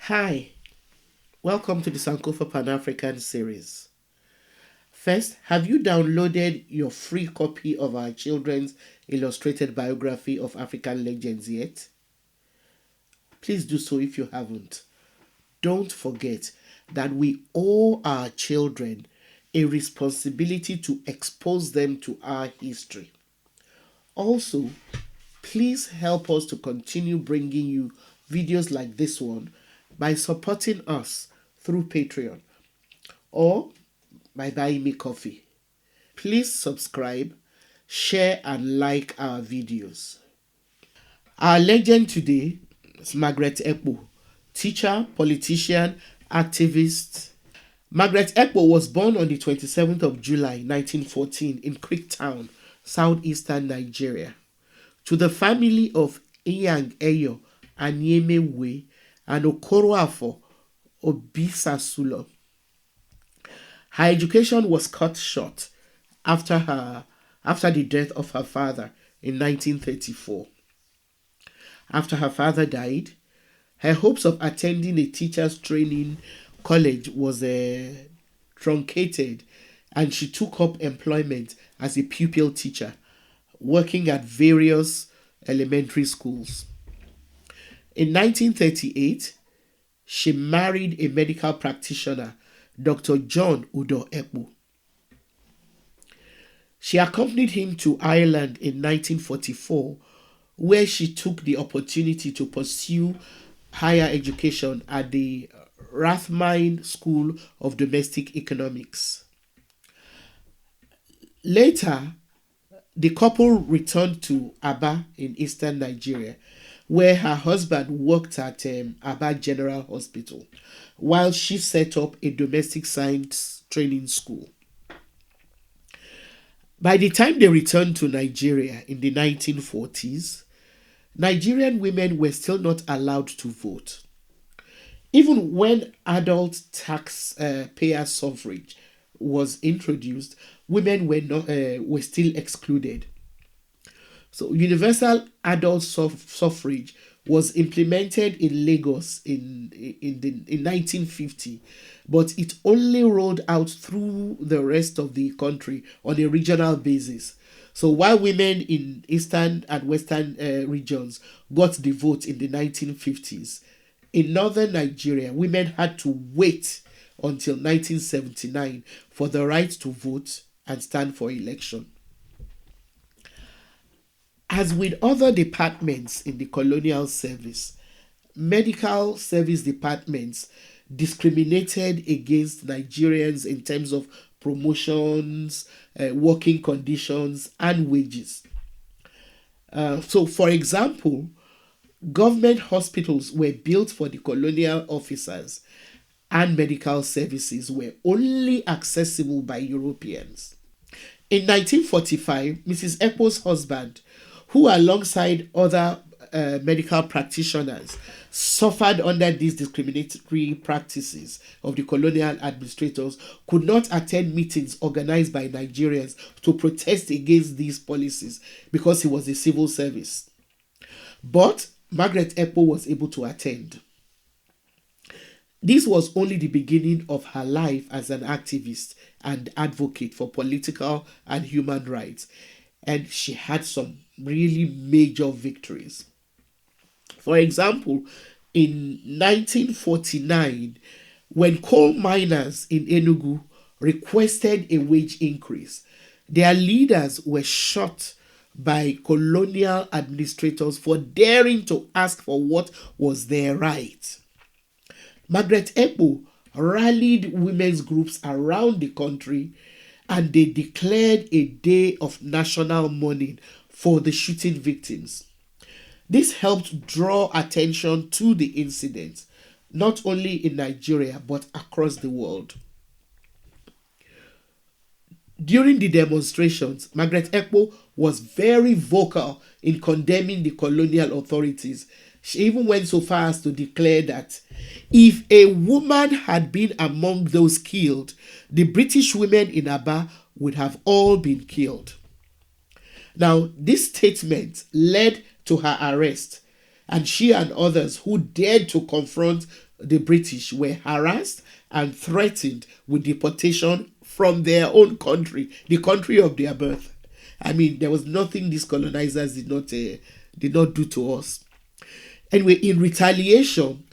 Hi, welcome to the Sankofa Pan-African series. First, have you downloaded your free copy of our children's illustrated biography of African legends yet? Please do so if you haven't. Don't forget that we owe our children a responsibility to expose them to our history. Also, please help us to continue bringing you videos like this one by supporting us through Patreon or by buying me coffee. Please subscribe, share, and like our videos. Our legend today is Margaret Ekpo, teacher, politician, activist. Margaret Ekpo was born on the 27th of July 1914 in Creektown, southeastern Nigeria, to the family of Iyang Eyo Anyemewe and Okoroafo Obisasulo. Her education was cut short after the death of her father in 1934. After her father died, her hopes of attending a teacher's training college was truncated, and she took up employment as a pupil teacher, working at various elementary schools. In 1938, she married a medical practitioner, Dr. John Udo Ekpo. She accompanied him to Ireland in 1944, where she took the opportunity to pursue higher education at the Rathmine School of Domestic Economics. Later, the couple returned to Aba in eastern Nigeria, where her husband worked at Aba General Hospital, while she set up a domestic science training school. By the time they returned to Nigeria in the 1940s, Nigerian women were still not allowed to vote. Even when adult taxpayer suffrage was introduced, women were still excluded. So universal adult suffrage was implemented in Lagos in 1950, but it only rolled out through the rest of the country on a regional basis. So while women in eastern and western regions got the vote in the 1950s, in northern Nigeria, women had to wait until 1979 for the right to vote and stand for election. As with other departments in the colonial service, medical service departments discriminated against Nigerians in terms of promotions, working conditions, and wages. So, for example, government hospitals were built for the colonial officers, and medical services were only accessible by Europeans. In 1945, Mrs. Ekpo's husband, who alongside other medical practitioners suffered under these discriminatory practices of the colonial administrators, could not attend meetings organized by Nigerians to protest against these policies because he was a civil service. But Margaret Ekpo was able to attend. This was only the beginning of her life as an activist and advocate for political and human rights, and she had some really major victories. For example, in 1949, when coal miners in Enugu requested a wage increase, their leaders were shot by colonial administrators for daring to ask for what was their right. Margaret Ekpo rallied women's groups around the country, and they declared a day of national mourning for the shooting victims. This helped draw attention to the incident, not only in Nigeria but across the world. During the demonstrations, Margaret Ekpo was very vocal in condemning the colonial authorities. She even went so far as to declare that if a woman had been among those killed, the British women in Aba would have all been killed. Now, this statement led to her arrest, and she and others who dared to confront the British were harassed and threatened with deportation from their own country, the country of their birth. I mean, there was nothing these colonizers did not do to us. Anyway, in retaliation,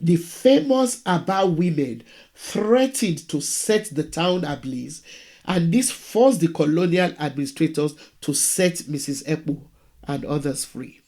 the famous Aba women threatened to set the town ablaze, and this forced the colonial administrators to set Mrs. Ekpo and others free.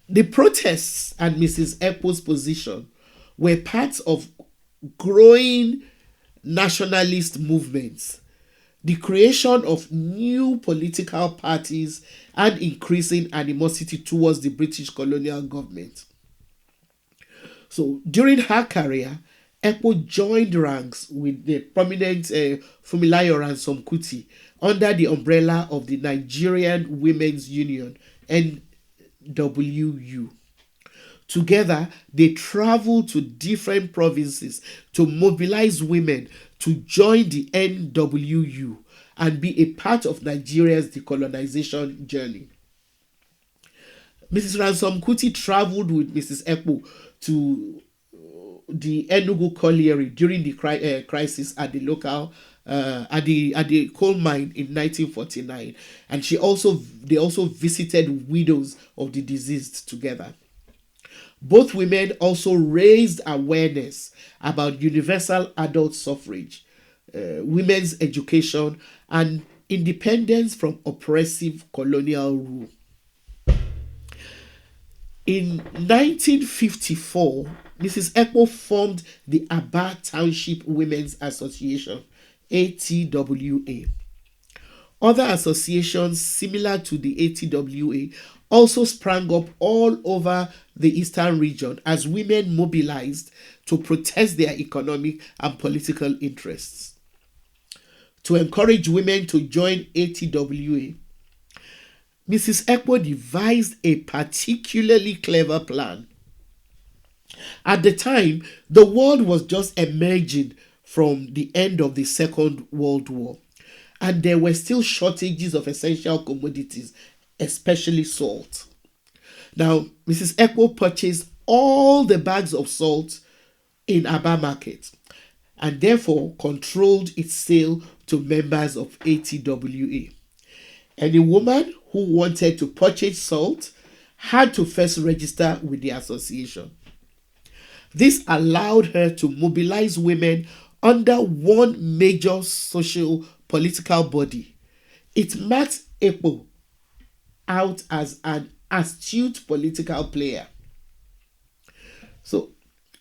The protests and Mrs. Ekpo's position were part of growing nationalist movements, the creation of new political parties, and increasing animosity towards the British colonial government. So during her career, Ekpo joined ranks with the prominent Fumilayo Ransome Kuti under the umbrella of the Nigerian Women's Union, NWU. Together, they traveled to different provinces to mobilize women to join the NWU and be a part of Nigeria's decolonization journey. Mrs. Ransome Kuti traveled with Mrs. Ekpo to the Enugu colliery during the crisis at the local at the coal mine in 1949, and they also visited widows of the deceased together. Both women also raised awareness about universal adult suffrage, women's education, and independence from oppressive colonial rule. In 1954, Mrs. Ekpo formed the Aba Township Women's Association, ATWA. Other associations similar to the ATWA also sprang up all over the eastern region as women mobilized to protest their economic and political interests. To encourage women to join ATWA, Mrs. Ekpo devised a particularly clever plan. At the time, the world was just emerging from the end of the Second World War, and there were still shortages of essential commodities, especially salt. Now, Mrs. Ekpo purchased all the bags of salt in Aba Market and therefore controlled its sale to members of ATWA. Any woman who wanted to purchase salt had to first register with the association. This allowed her to mobilize women under one major social political body. It marked Ekpo out as an astute political player. So,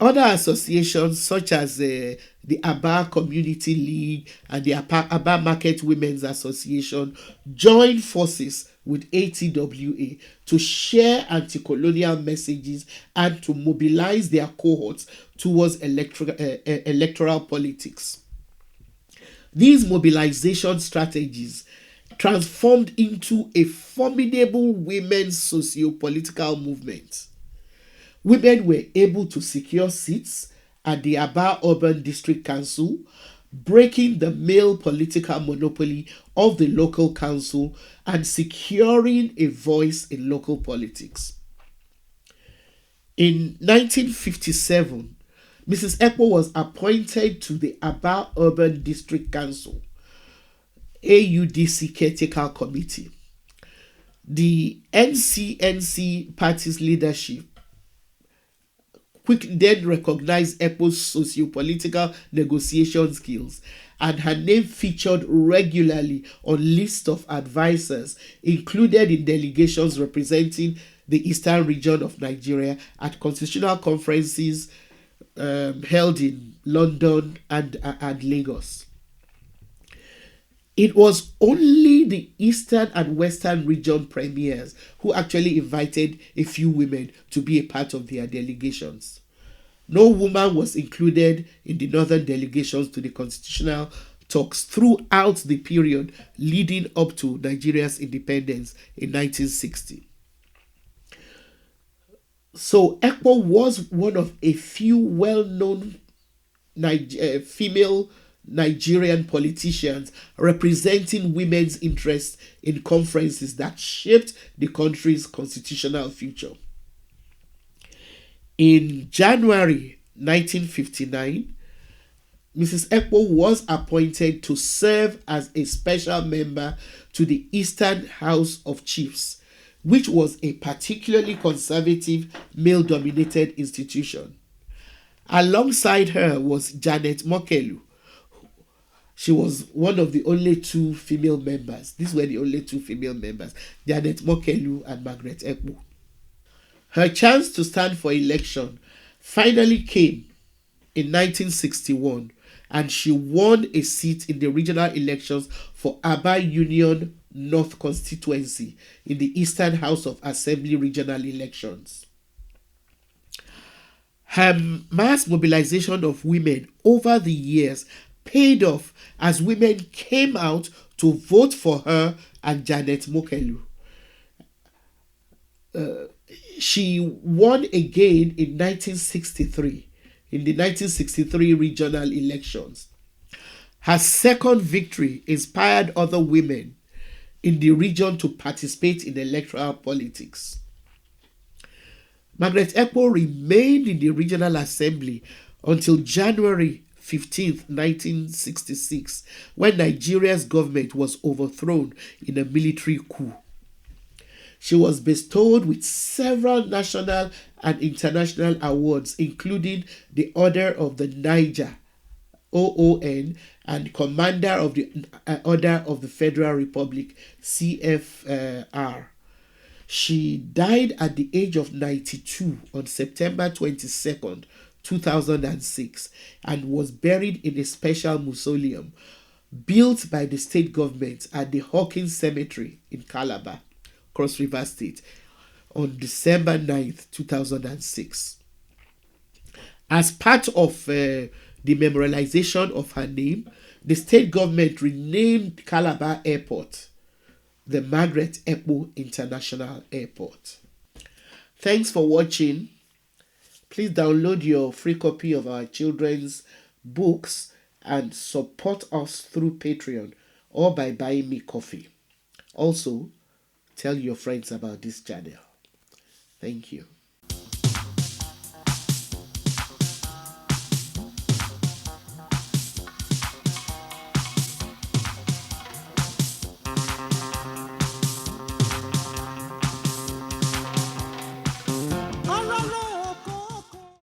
other associations such as the Aba Community League and the Aba Market Women's Association joined forces with ATWA to share anti-colonial messages and to mobilize their cohorts towards electoral politics. These mobilization strategies transformed into a formidable women's socio-political movement. Women were able to secure seats at the Aba Urban District Council, breaking the male political monopoly of the local council and securing a voice in local politics. In 1957, Mrs. Ekpo was appointed to the Aba Urban District Council, AUDC Caretaker Committee. The NCNC party's leadership then recognized Ekpo's socio-political negotiation skills, and her name featured regularly on lists of advisors included in delegations representing the eastern region of Nigeria at constitutional conferences held in London and Lagos. It was only the eastern and western region premiers who actually invited a few women to be a part of their delegations. No woman was included in the northern delegations to the constitutional talks throughout the period leading up to Nigeria's independence in 1960. So Ekpo was one of a few well-known female Nigerian politicians representing women's interests in conferences that shaped the country's constitutional future. In January 1959, Mrs. Ekpo was appointed to serve as a special member to the Eastern House of Chiefs, which was a particularly conservative, male dominated institution. Alongside her was Janet Mokelu. She was one of the only two female members. These were the only two female members, Janet Mokelu and Margaret Ekpo. Her chance to stand for election finally came in 1961, and she won a seat in the regional elections for Aba Union North constituency in the Eastern House of Assembly regional elections. Her mass mobilization of women over the years paid off as women came out to vote for her and Janet Mokelu. She won again in 1963 in the 1963 regional elections. Her second victory inspired other women in the region to participate in electoral politics. Margaret Ekpo remained in the regional assembly until January 15, 1966, when Nigeria's government was overthrown in a military coup. She was bestowed with several national and international awards, including the Order of the Niger, OON, and Commander of the Order of the Federal Republic, CFR. She died at the age of 92 on September 22nd, 2006, and was buried in a special mausoleum built by the state government at the Hawkins Cemetery in Calabar, Cross River State, on December 9th, 2006. As part of the memorialization of her name, the state government renamed Calabar Airport the Margaret Ekpo International Airport. Thanks for watching. Please download your free copy of our children's books and support us through Patreon or by buying me coffee. Also, tell your friends about this channel. Thank you. Oh, no, no.